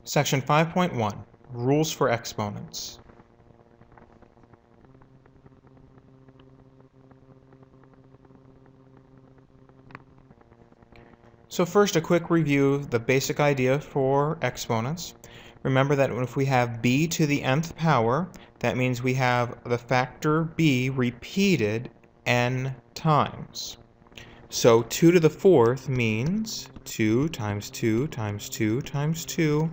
Section 5.1, Rules for Exponents. So first, a quick review of the basic idea for exponents. Remember that if we have b to the nth power, that means we have the factor b repeated n times. So 2 to the fourth means 2 times 2 times 2 times 2,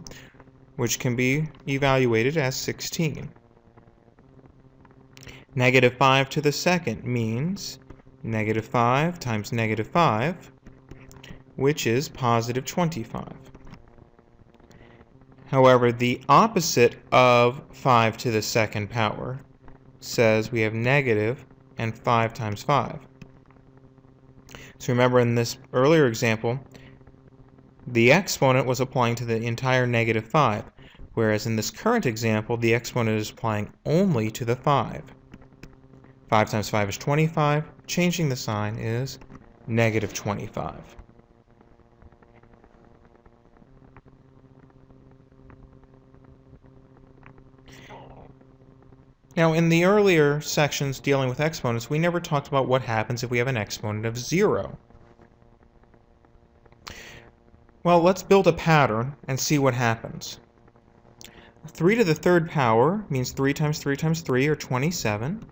which can be evaluated as 16. Negative 5 to the second means negative 5 times negative 5, which is positive 25. However, the opposite of 5 to the second power says we have negative and 5 times 5. So remember, in this earlier example, the exponent was applying to the entire negative 5, whereas in this current example, the exponent is applying only to the 5. 5 times 5 is 25. Changing the sign is negative 25. Now, in the earlier sections dealing with exponents, we never talked about what happens if we have an exponent of 0. Well, let's build a pattern and see what happens. 3 to the third power means 3 times 3 times 3, or 27.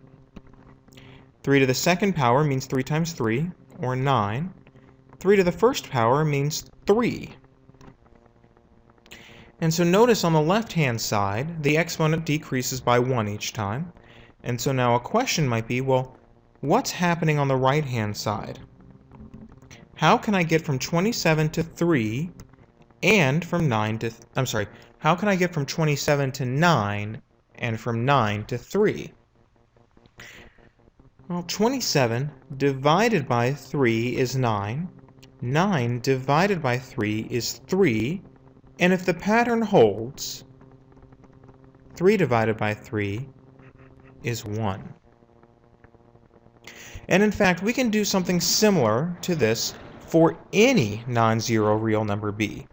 3 to the second power means 3 times 3, or 9. 3 to the first power means 3. And so notice on the left-hand side, the exponent decreases by 1 each time. And so now a question might be, well, what's happening on the right-hand side? How can I get from 27 to 3 and from 9 to, how can I get from 27 to 9 and from 9 to 3? Well, 27 divided by 3 is 9. 9 divided by 3 is 3. And if the pattern holds, 3 divided by 3 is 1. And in fact, we can do something similar to this for any non-zero real number b.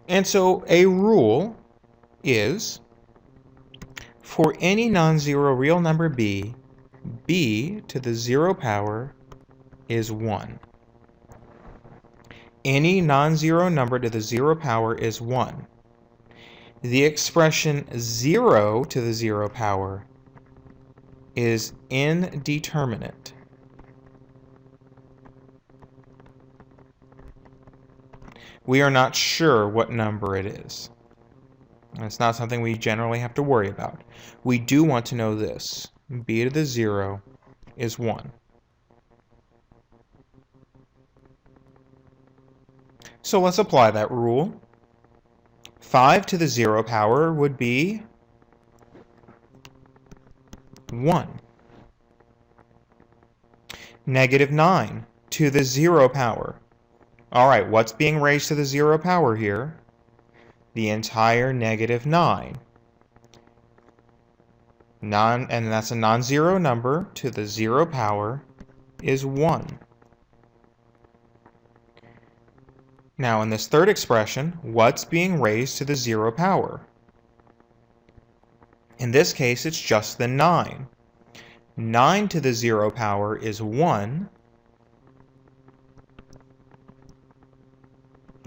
And so a rule is, for any non-zero real number b, b to the 0 power is 1. Any non-zero number to the 0 power is 1. The expression 0 to the 0 power is indeterminate. We are not sure what number it is. It's not something we generally have to worry about. We do want to know this. B to the 0 is 1. So let's apply that rule. 5 to the 0 power would be 1. Negative 9 to the 0 power. All right, what's being raised to the 0 power here? The entire negative 9. And that's a non-zero number to the 0 power is 1. Now, in this third expression, what's being raised to the 0 power? In this case, it's just the 9. 9 to the 0 power is 1.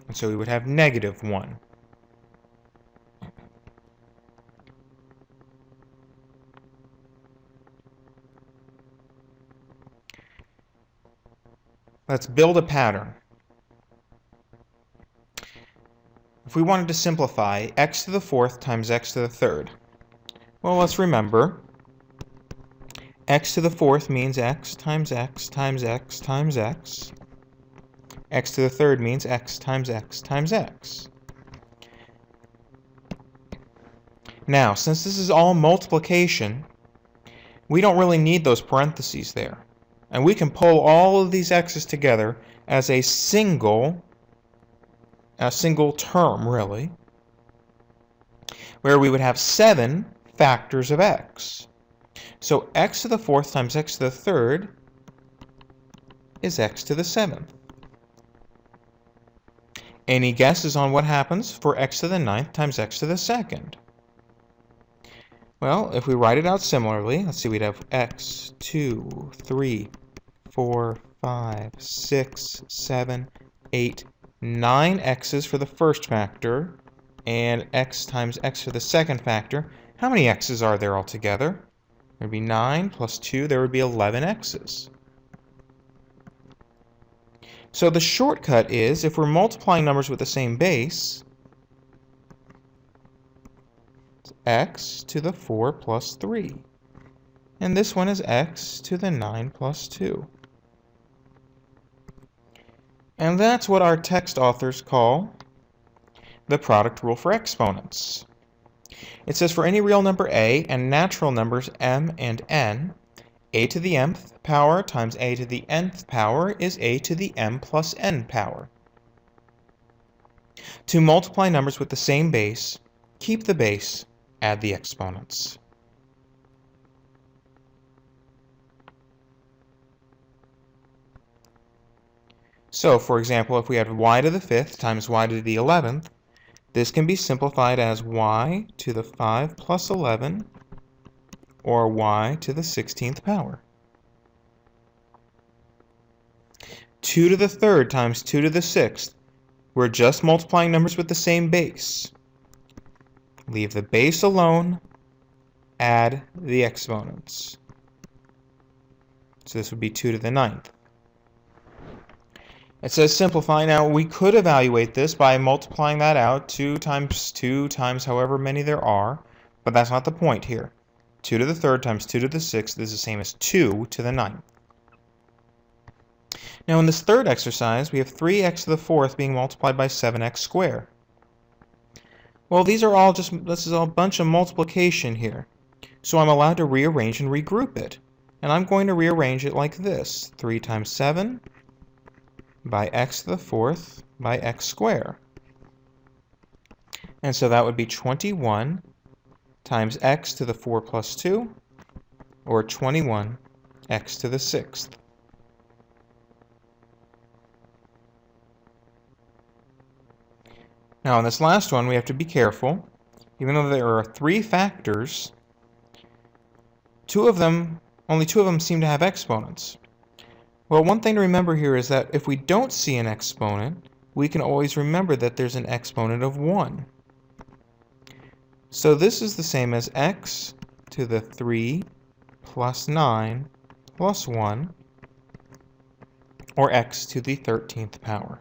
And so we would have negative 1. Let's build a pattern. If we wanted to simplify x to the fourth times x to the third, well, let's remember, x to the fourth means x times x times x times x. X to the third means x times x times x. Now, since this is all multiplication, we don't really need those parentheses there. And we can pull all of these x's together as a single term, really, where we would have 7 factors of x. So x to the fourth times x to the third is x to the seventh. Any guesses on what happens for x to the ninth times x to the second? Well, if we write it out similarly, let's see, we'd have x, 2, 3, 4, 5, 6, 7, 8, 9 x's for the first factor, and x times x for the second factor. How many x's are there altogether? There would be 9 plus 2, there would be 11 x's. So the shortcut is, if we're multiplying numbers with the same base, it's x to the 4 plus 3. And this one is x to the 9 plus 2. And that's what our text authors call the product rule for exponents. It says for any real number a and natural numbers m and n, a to the mth power times a to the nth power is a to the m plus n power. To multiply numbers with the same base, keep the base, add the exponents. So, for example, if we had y to the 5th times y to the 11th, this can be simplified as y to the 5 plus 11, or y to the 16th power. 2 to the 3rd times 2 to the 6th, we're just multiplying numbers with the same base. Leave the base alone, add the exponents. So this would be 2 to the 9th. It says simplify. Now we could evaluate this by multiplying that out 2 times however many there are, but that's not the point here. 2 to the 3rd times 2 to the 6th is the same as 2 to the 9th. Now in this third exercise, we have 3x to the 4th being multiplied by 7x squared. Well, this is all a bunch of multiplication here. So I'm allowed to rearrange and regroup it. And I'm going to rearrange it like this. 3 times 7 by x to the 4th by x squared. And so that would be 21 times x to the 4 plus 2, or 21 x to the 6th. Now in this last one, we have to be careful. Even though there are 3 factors, only two of them seem to have exponents. Well, one thing to remember here is that if we don't see an exponent, we can always remember that there's an exponent of 1. So this is the same as x to the 3 plus 9 plus 1, or x to the 13th power.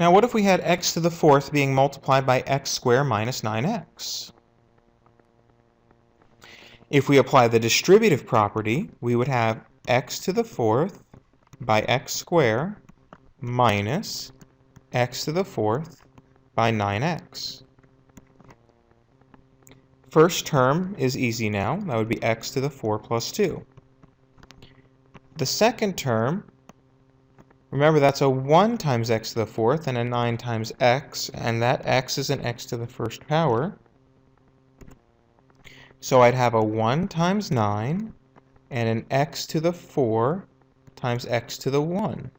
Now what if we had x to the 4th being multiplied by x squared minus 9x? If we apply the distributive property, we would have x to the 4th by x squared minus x to the 4th by 9x. First term is easy now. That would be x to the 4 plus 2. The second term, remember, that's a 1 times x to the 4th and a 9 times x, and that x is an x to the 1st power. So I'd have a 1 times 9 and an x to the 4 times x to the 1.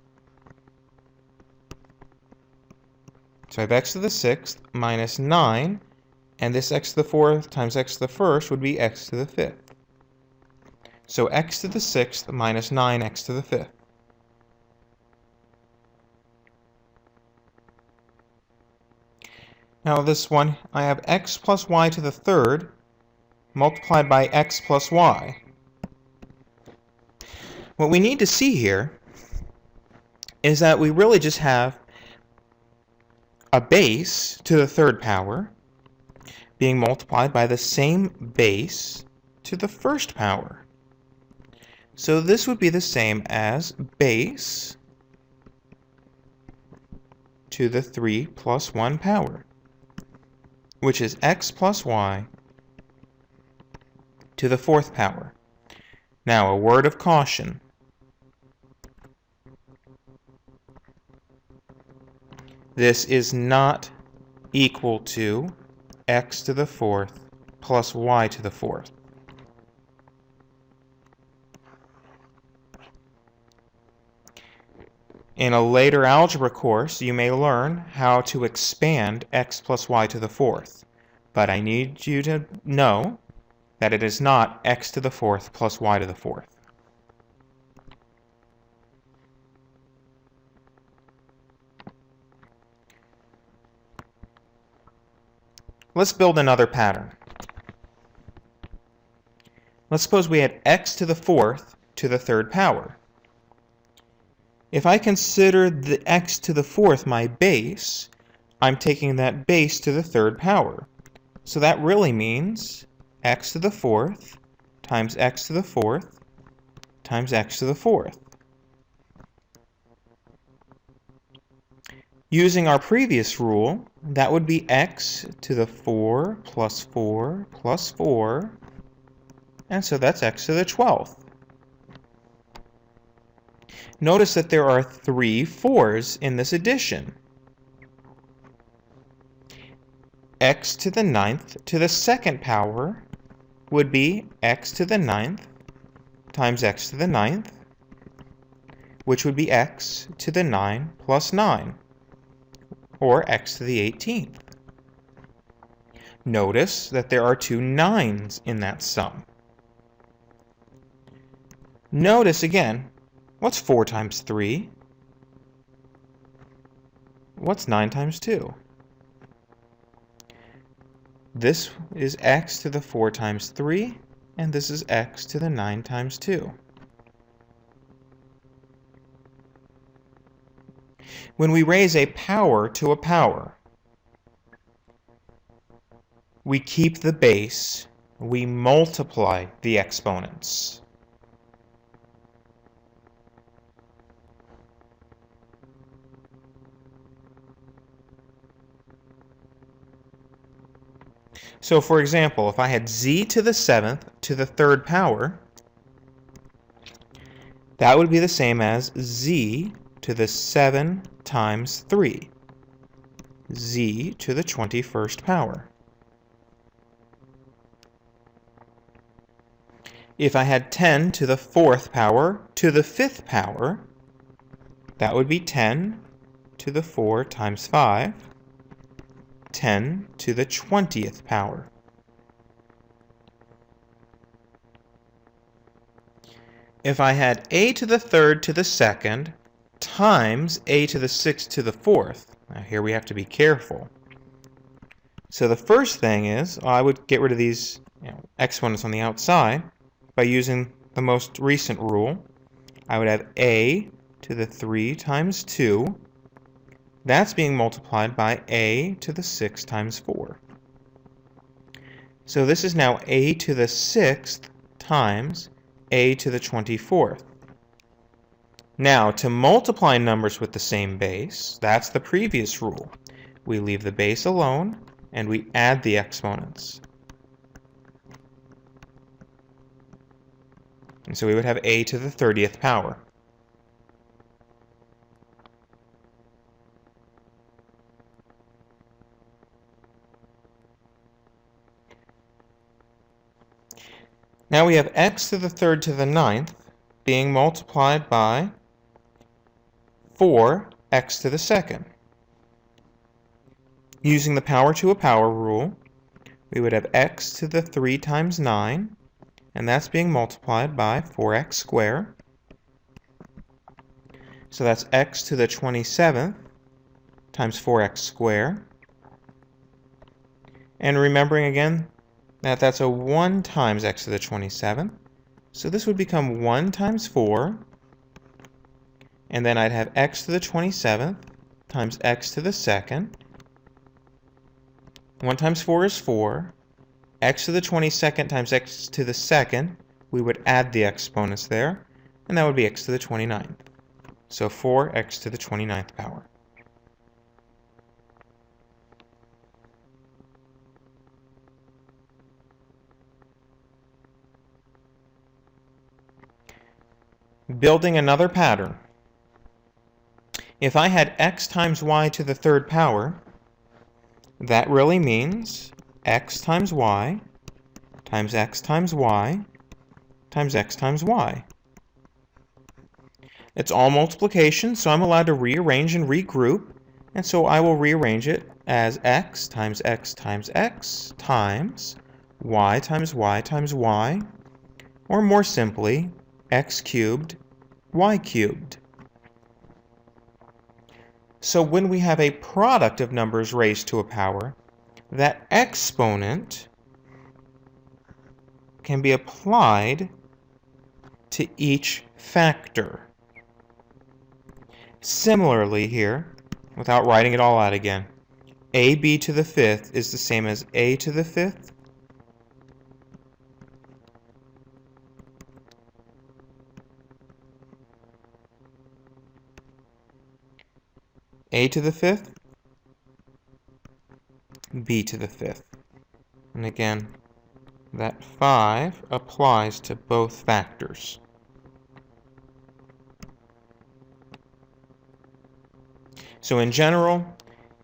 So I have x to the 6th minus 9, and this x to the 4th times x to the 1st would be x to the 5th. So x to the 6th minus 9x to the 5th. Now this one, I have x plus y to the 3rd multiplied by x plus y. What we need to see here is that we really just have a base to the 3rd power being multiplied by the same base to the 1st power. So this would be the same as base to the 3 plus 1 power, which is x plus y to the 4th power. Now, a word of caution. This is not equal to x to the fourth plus y to the fourth. In a later algebra course, you may learn how to expand x plus y to the fourth, but I need you to know that it is not x to the fourth plus y to the fourth. Let's build another pattern. Let's suppose we had x to the fourth to the third power. If I consider the x to the fourth my base, I'm taking that base to the third power. So that really means x to the fourth times x to the fourth times x to the fourth. Using our previous rule, that would be x to the 4 plus 4 plus 4, and so that's x to the 12th. Notice that there are 3 4s in this addition. X to the 9th to the second power would be x to the 9th times x to the 9th, which would be x to the 9 plus 9, or x to the 18th. Notice that there are 2 9s in that sum. Notice again, what's 4 times 3? What's 9 times 2? This is x to the 4 times 3, and this is x to the 9 times 2. When we raise a power to a power, we keep the base, we multiply the exponents. So for example, if I had z to the 7th to the third power, that would be the same as z to the 7 times 3, z to the 21st power. If I had 10 to the 4th power to the 5th power, that would be 10 to the 4 times 5, 10 to the 20th power. If I had a to the 3rd to the 2nd times a to the 6th to the 4th, now here we have to be careful. So the first thing is, I would get rid of these exponents on the outside by using the most recent rule. I would have a to the 3 times 2. That's being multiplied by a to the 6 times 4. So this is now a to the 6th times a to the 24th. Now, to multiply numbers with the same base, that's the previous rule. We leave the base alone, and we add the exponents. And so we would have a to the 30th power. Now we have x to the 3rd to the 9th being multiplied by 4x to the 2nd. Using the power to a power rule, we would have x to the 3 times 9, and that's being multiplied by 4x squared. So that's x to the 27th times 4x squared. And remembering again that that's a 1 times x to the 27th. So this would become 1 times 4. And then I'd have x to the 27th times x to the 2nd. 1 times 4 is 4. X to the 22nd times x to the 2nd, we would add the exponents there, and that would be x to the 29th. So 4x to the 29th power. Building another pattern. If I had x times y to the 3rd power, that really means x times y times x times y times x times y. It's all multiplication, so I'm allowed to rearrange and regroup, and so I will rearrange it as x times x times x times y times y times y, or more simply, x cubed, y cubed. So when we have a product of numbers raised to a power, that exponent can be applied to each factor. Similarly here, without writing it all out again, ab to the fifth is the same as a to the fifth a to the fifth, b to the fifth. And again, that 5 applies to both factors. So in general,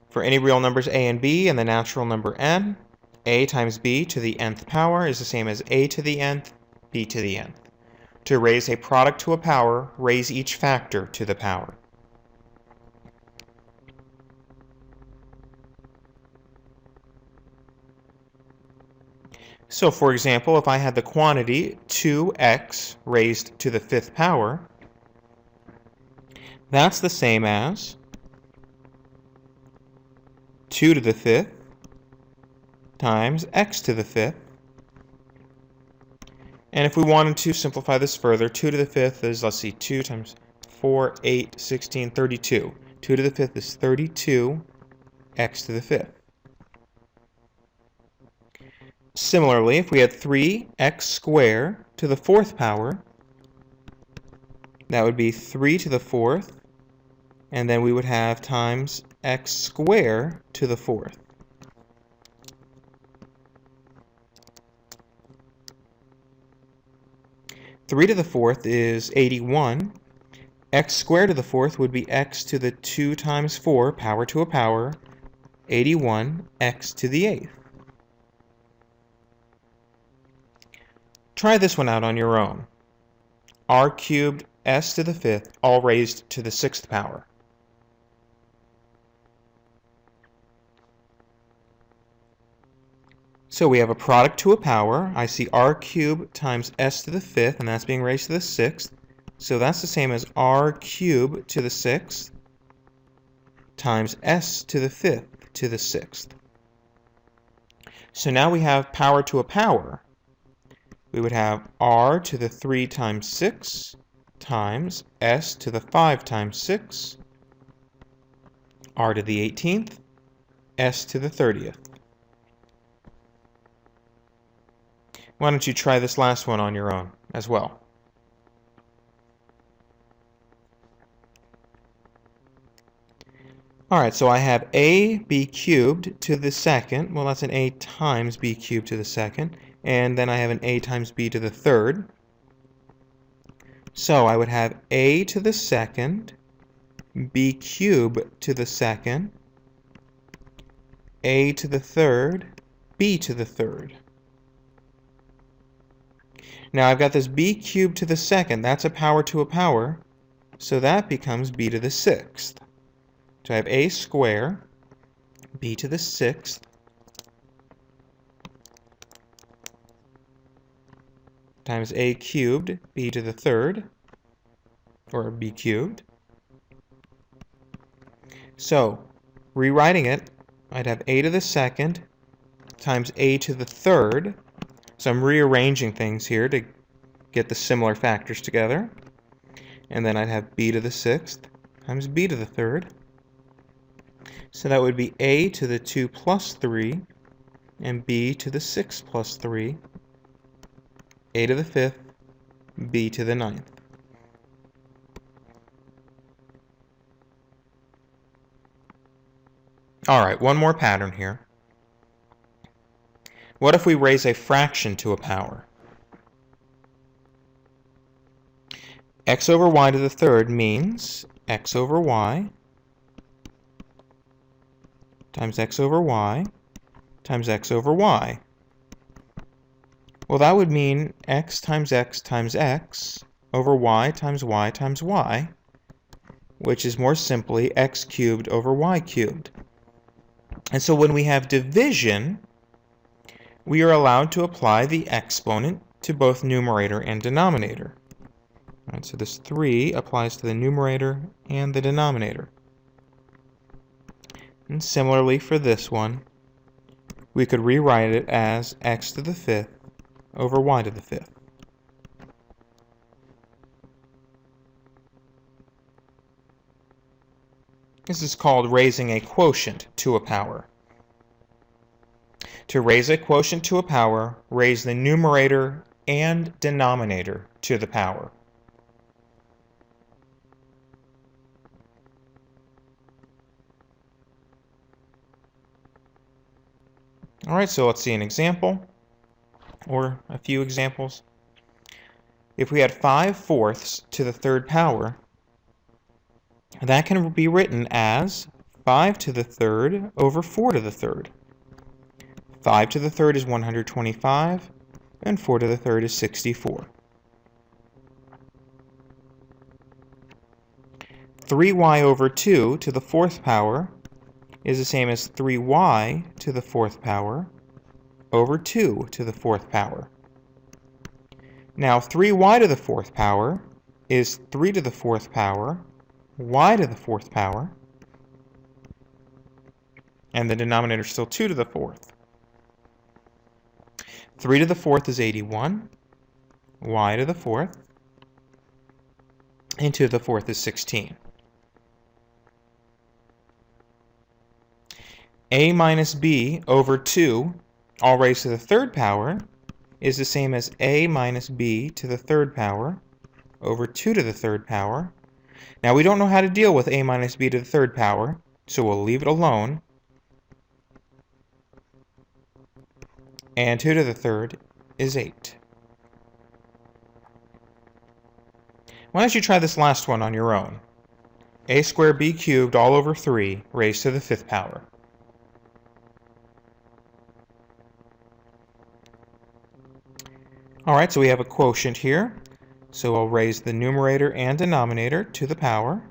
for any real numbers a and b and the natural number n, a times b to the nth power is the same as a to the nth, b to the nth. To raise a product to a power, raise each factor to the power. So for example, if I had the quantity 2x raised to the fifth power, that's the same as 2 to the fifth times x to the fifth. And if we wanted to simplify this further, 2 to the fifth is, let's see, 2 times 4, 8, 16, 32. 2 to the fifth is 32 x to the fifth. Similarly, if we had 3x squared to the fourth power, that would be 3 to the fourth, and then we would have times x squared to the fourth. Three to the fourth is 81. X squared to the fourth would be x to the 2 times 4, power to a power, 81 x to the eighth. Try this one out on your own. R cubed s to the fifth, all raised to the sixth power. So we have a product to a power. I see r cubed times s to the fifth, and that's being raised to the sixth. So that's the same as r cubed to the sixth times s to the fifth to the sixth. So now we have power to a power. We would have r to the 3 times 6 times s to the 5 times 6, r to the 18th, s to the 30th. Why don't you try this last one on your own as well? Alright, so I have ab cubed to the second. Well, that's an a times b cubed to the second. And then I have an a times b to the third. So I would have a to the second, b cubed to the second, a to the third, b to the third. Now I've got this b cubed to the second. That's a power to a power. So that becomes b to the sixth. So I have a squared, b to the sixth, times a cubed, b to the third, or b cubed. So, rewriting it, I'd have a to the second times a to the third. So I'm rearranging things here to get the similar factors together. And then I'd have b to the sixth times b to the third. So that would be a to the 2 plus 3 and b to the 6 plus 3, a to the 5th, b to the 9th. Alright, one more pattern here. What if we raise a fraction to a power? X over y to the third means x over y times x over y times x over y. Well, that would mean x times x times x over y times y times y, which is more simply x cubed over y cubed. And so when we have division, we are allowed to apply the exponent to both numerator and denominator. All right, so this 3 applies to the numerator and the denominator. And similarly for this one, we could rewrite it as x to the 5th over y to the 5th. This is called raising a quotient to a power. To raise a quotient to a power, raise the numerator and denominator to the power. All right, so let's see an example, or a few examples. If we had 5/4 to the 3rd power, that can be written as 5 to the 3rd over 4 to the 3rd. 5 to the 3rd is 125, and 4 to the 3rd is 64. 3y over 2 to the 4th power is the same as 3y to the 4th power over 2 to the 4th power. Now 3y to the 4th power is 3 to the 4th power, y to the 4th power, and the denominator is still 2 to the 4th. 3 to the 4th is 81, y to the 4th, and 2 to the 4th is 16. A minus b over 2, all raised to the 3rd power, is the same as a minus b to the 3rd power over 2 to the 3rd power. Now we don't know how to deal with a minus b to the 3rd power, so we'll leave it alone. And 2 to the 3rd is 8. Why don't you try this last one on your own? A squared b cubed all over 3 raised to the 5th power. Alright, so we have a quotient here. So I'll raise the numerator and denominator to the power.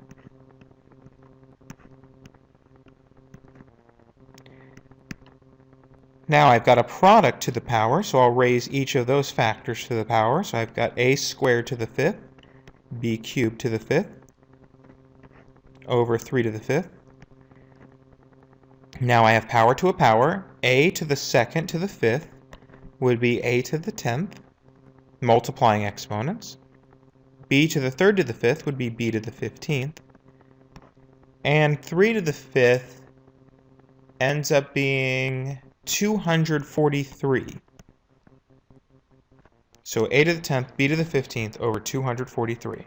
Now I've got a product to the power, so I'll raise each of those factors to the power. So I've got a squared to the 5th, b cubed to the 5th, over 3 to the 5th. Now I have power to a power. A to the 2nd to the 5th would be a to the 10th, multiplying exponents. B to the 3rd to the 5th would be b to the 15th. And 3 to the 5th ends up being 243. So a to the 10th, b to the 15th over 243.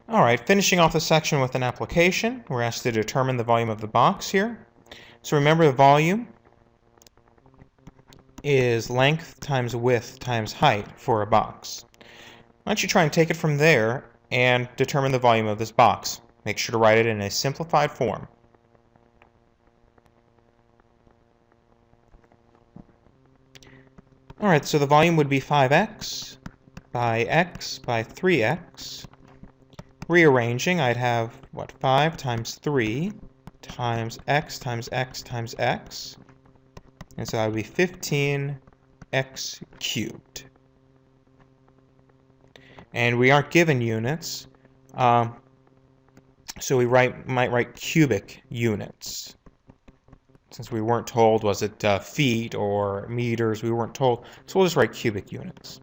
Alright, finishing off the section with an application. We're asked to determine the volume of the box here. So remember, the volume is length times width times height for a box. Why don't you try and take it from there and determine the volume of this box. Make sure to write it in a simplified form. Alright, so the volume would be 5x by x by 3x. Rearranging, I'd have, 5 times 3 times x times x times x. And so that would be 15x cubed. And we aren't given units, so we might write cubic units. Since we weren't told, was it feet or meters, we weren't told, so we'll just write cubic units.